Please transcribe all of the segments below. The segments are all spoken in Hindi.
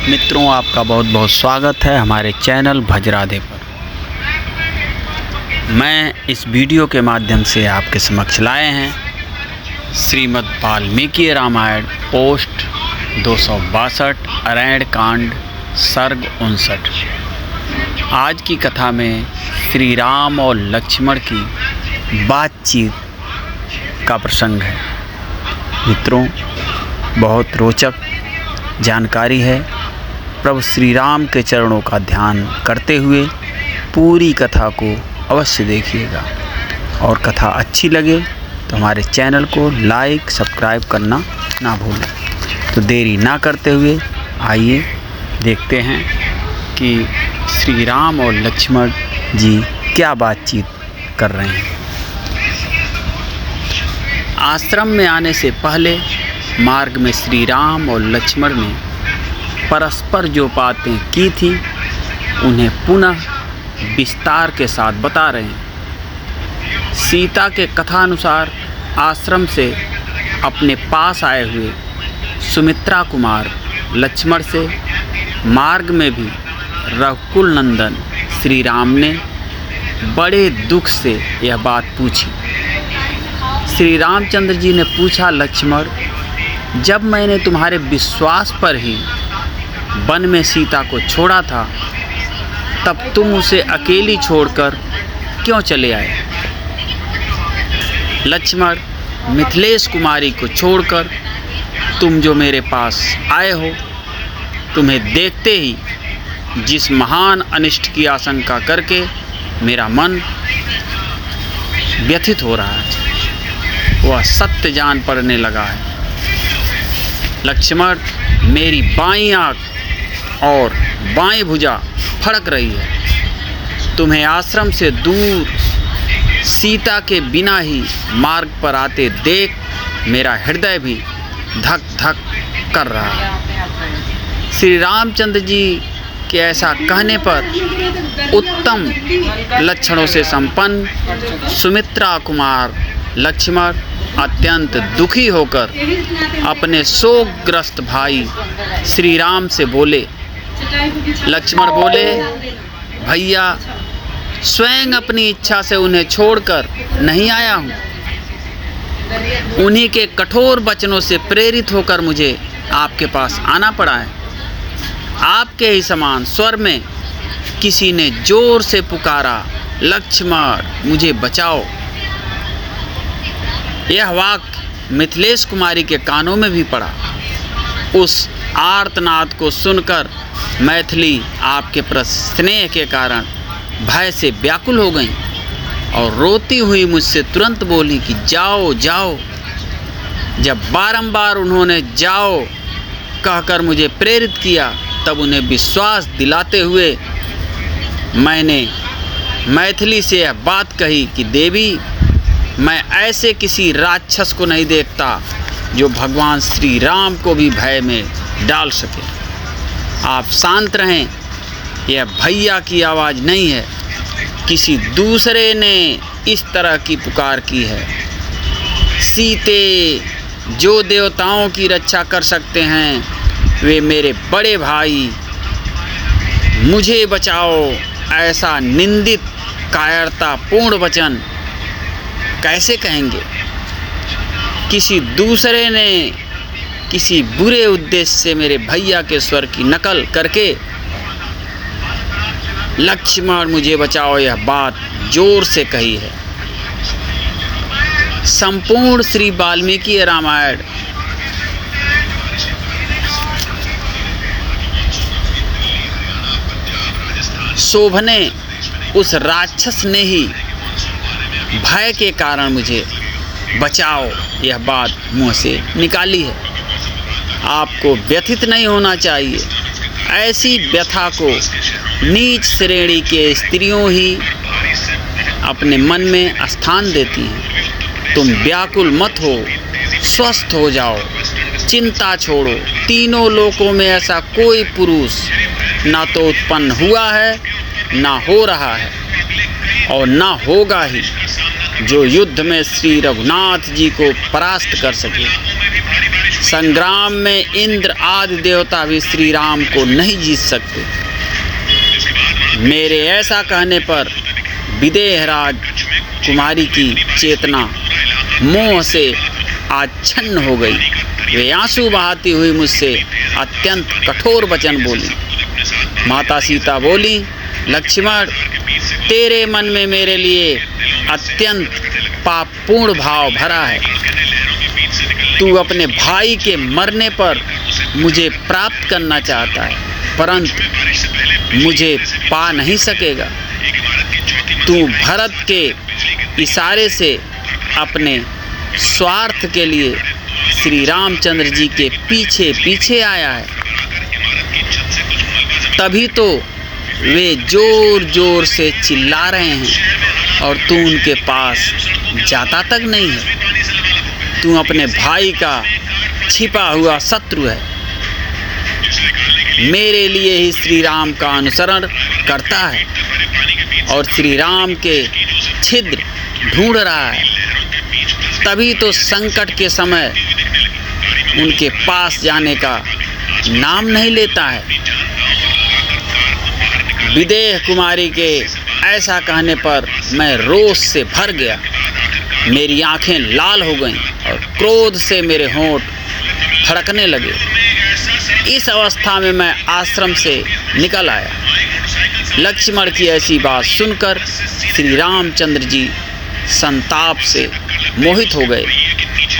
मित्रों, आपका बहुत बहुत स्वागत है हमारे चैनल भज राधे पर। मैं इस वीडियो के माध्यम से आपके समक्ष लाए हैं श्रीमद् वाल्मीकि रामायण पोस्ट 262 अरण्य कांड सर्ग 59। आज की कथा में श्री राम और लक्ष्मण की बातचीत का प्रसंग है। मित्रों, बहुत रोचक जानकारी है। प्रभु श्री राम के चरणों का ध्यान करते हुए पूरी कथा को अवश्य देखिएगा, और कथा अच्छी लगे तो हमारे चैनल को लाइक सब्सक्राइब करना ना भूलें। तो देरी ना करते हुए आइए देखते हैं कि श्री राम और लक्ष्मण जी क्या बातचीत कर रहे हैं। आश्रम में आने से पहले मार्ग में श्री राम और लक्ष्मण ने परस्पर जो बातें की थी उन्हें पुनः विस्तार के साथ बता रहे हैं। सीता के कथानुसार आश्रम से अपने पास आए हुए सुमित्रा कुमार लक्ष्मण से मार्ग में भी रघुकुल नंदन श्री राम ने बड़े दुख से यह बात पूछी। श्री रामचंद्र जी ने पूछा, लक्ष्मण, जब मैंने तुम्हारे विश्वास पर ही वन में सीता को छोड़ा था, तब तुम उसे अकेली छोड़कर क्यों चले आए? लक्ष्मण, मिथिलेश कुमारी को छोड़कर तुम जो मेरे पास आए हो, तुम्हें देखते ही जिस महान अनिष्ट की आशंका करके मेरा मन व्यथित हो रहा है, वह सत्य जान पड़ने लगा है। लक्ष्मण, मेरी बाईं आँख और बाईं भुजा फड़क रही है। तुम्हें आश्रम से दूर सीता के बिना ही मार्ग पर आते देख मेरा हृदय भी धक धक कर रहा है। श्री रामचंद्र जी के ऐसा कहने पर उत्तम लक्षणों से संपन्न सुमित्रा कुमार लक्ष्मण अत्यंत दुखी होकर अपने शोकग्रस्त भाई श्री राम से बोले। लक्ष्मण बोले, भैया, स्वयं अपनी इच्छा से उन्हें छोड़कर नहीं आया हूँ। उन्हीं के कठोर वचनों से प्रेरित होकर मुझे आपके पास आना पड़ा है। आपके ही समान स्वर में किसी ने जोर से पुकारा, लक्ष्मण, मुझे बचाओ। यह वाक्य मिथिलेश कुमारी के कानों में भी पड़ा। उस आर्तनाद को सुनकर मैथिली आपके प्रति स्नेह के कारण भय से व्याकुल हो गई और रोती हुई मुझसे तुरंत बोली कि जाओ जाओ। जब बारंबार उन्होंने जाओ कहकर मुझे प्रेरित किया, तब उन्हें विश्वास दिलाते हुए मैंने मैथिली से यह बात कही कि देवी, मैं ऐसे किसी राक्षस को नहीं देखता जो भगवान श्री राम को भी भय में डाल सके। आप शांत रहें, यह भैया की आवाज़ नहीं है, किसी दूसरे ने इस तरह की पुकार की है। सीते जो देवताओं की रक्षा कर सकते हैं, वे मेरे बड़े भाई, मुझे बचाओ। ऐसा निंदित कायरतापूर्ण वचन कैसे कहेंगे? किसी दूसरे ने किसी बुरे उद्देश्य से मेरे भैया के स्वर की नकल करके लक्ष्मण मुझे बचाओ यह बात जोर से कही है। संपूर्ण श्री वाल्मीकि रामायण शोभने उस राक्षस ने ही भय के कारण मुझे बचाओ यह बात मुँह से निकाली है। आपको व्यथित नहीं होना चाहिए। ऐसी व्यथा को नीच श्रेणी के स्त्रियों ही अपने मन में स्थान देती हैं। तुम व्याकुल मत हो, स्वस्थ हो जाओ, चिंता छोड़ो। तीनों लोकों में ऐसा कोई पुरुष ना तो उत्पन्न हुआ है, ना हो रहा है और ना होगा ही, जो युद्ध में श्री रघुनाथ जी को परास्त कर सके। संग्राम में इंद्र आदि देवता भी श्री राम को नहीं जीत सकते। मेरे ऐसा कहने पर विदेहराज कुमारी की चेतना मोह से आच्छन्न हो गई। वे आंसू बहाती हुई मुझसे अत्यंत कठोर वचन बोली। माता सीता बोली, लक्ष्मण, तेरे मन में मेरे लिए अत्यंत पापपूर्ण भाव भरा है। तू अपने भाई के मरने पर मुझे प्राप्त करना चाहता है, परंतु मुझे पा नहीं सकेगा। तू भरत के इशारे से अपने स्वार्थ के लिए श्री रामचंद्र जी के पीछे पीछे आया है, तभी तो वे जोर जोर से चिल्ला रहे हैं और तू उनके पास जाता तक नहीं है। तू अपने भाई का छिपा हुआ शत्रु है, मेरे लिए ही श्री राम का अनुसरण करता है और श्री राम के छिद्र ढूंढ रहा है, तभी तो संकट के समय उनके पास जाने का नाम नहीं लेता है। विदेह कुमारी के ऐसा कहने पर मैं रोष से भर गया। मेरी आंखें लाल हो गईं और क्रोध से मेरे होंठ फड़कने लगे। इस अवस्था में मैं आश्रम से निकल आया। लक्ष्मण की ऐसी बात सुनकर श्री रामचंद्र जी संताप से मोहित हो गए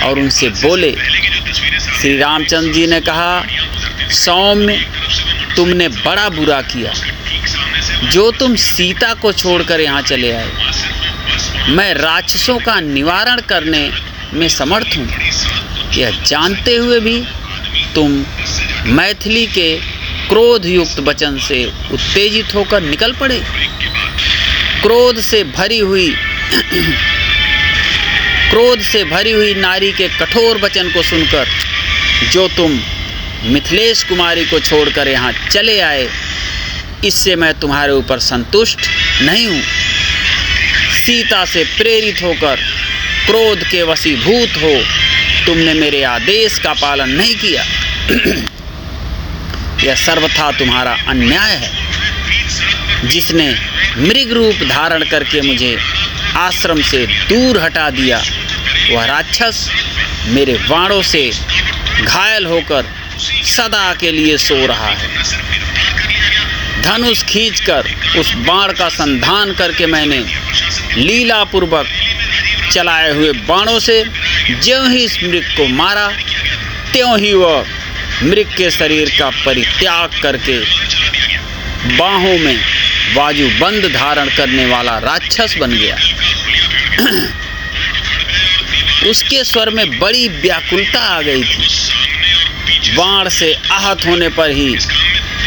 और उनसे बोले। श्री रामचंद्र जी ने कहा, सौम्य, तुमने बड़ा बुरा किया जो तुम सीता को छोड़कर यहाँ चले आए। मैं राक्षसों का निवारण करने में समर्थ हूँ, यह जानते हुए भी तुम मैथिली के क्रोध युक्त वचन से उत्तेजित होकर निकल पड़े। क्रोध से भरी हुई नारी के कठोर वचन को सुनकर जो तुम मिथिलेश कुमारी को छोड़कर यहाँ चले आए, इससे मैं तुम्हारे ऊपर संतुष्ट नहीं हूँ। सीता से प्रेरित होकर क्रोध के वशीभूत हो तुमने मेरे आदेश का पालन नहीं किया। यह सर्वथा तुम्हारा अन्याय है। जिसने मृग रूप धारण करके मुझे आश्रम से दूर हटा दिया, वह राक्षस मेरे बाणों से घायल होकर सदा के लिए सो रहा है। धनुष खींचकर उस बाण का संधान करके मैंने लीलापूर्वक चलाए हुए बाणों से ज्यों ही इस मृग को मारा, त्यों ही वह मृग के शरीर का परित्याग करके बाहों में बाजूबंद धारण करने वाला राक्षस बन गया। उसके स्वर में बड़ी व्याकुलता आ गई थी। बाण से आहत होने पर ही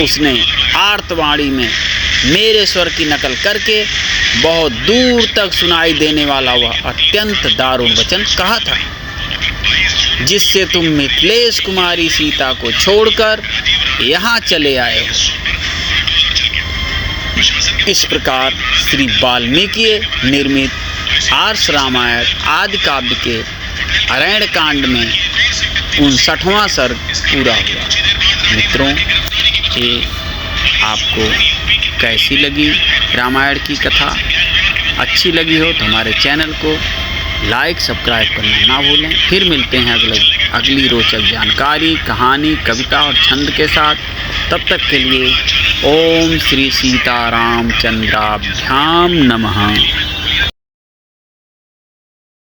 उसने आर्तवाणी में मेरे स्वर की नकल करके बहुत दूर तक सुनाई देने वाला वह अत्यंत दारुण वचन कहा था, जिससे तुम मिथिलेश कुमारी सीता को छोड़कर यहाँ चले आए हो। इस प्रकार श्री वाल्मीकि निर्मित आर्ष रामायण आदि काव्य के अरण्य कांड में 59वां सर्ग पूरा हुआ। मित्रों, ये आपको कैसी लगी रामायण की कथा? अच्छी लगी हो तो हमारे चैनल को लाइक सब्सक्राइब करना ना भूलें। फिर मिलते हैं अगली रोचक जानकारी, कहानी, कविता और छंद के साथ। तब तक के लिए ओम श्री सीतारामचंद्राभ्याम नमः।